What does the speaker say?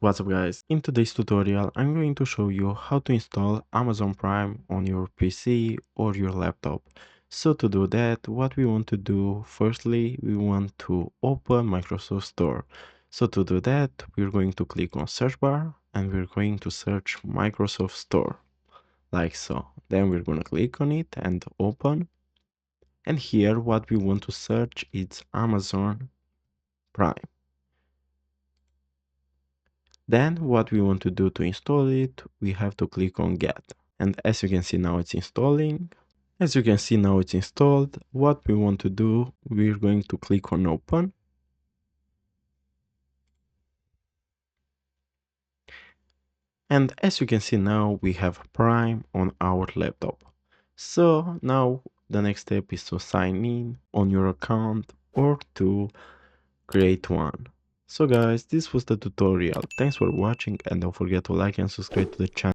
What's up guys, in today's tutorial I'm going to show you how to install Amazon Prime on your PC or your laptop. So to do that, what we want to do, firstly we want to open Microsoft Store. So to do that, we're going to click on search bar and we're going to search Microsoft Store, like so. Then we're going to click on it and open. And here what we want to search is Amazon Prime. Then what we want to do to install it, we have to click on get. And as you can see now it's installing. As you can see now it's installed. What we want to do, we're going to click on open. And as you can see now we have Prime on our laptop. So now the next step is to sign in on your account or to create one. So guys, this was the tutorial. Thanks for watching and don't forget to like and subscribe to the channel.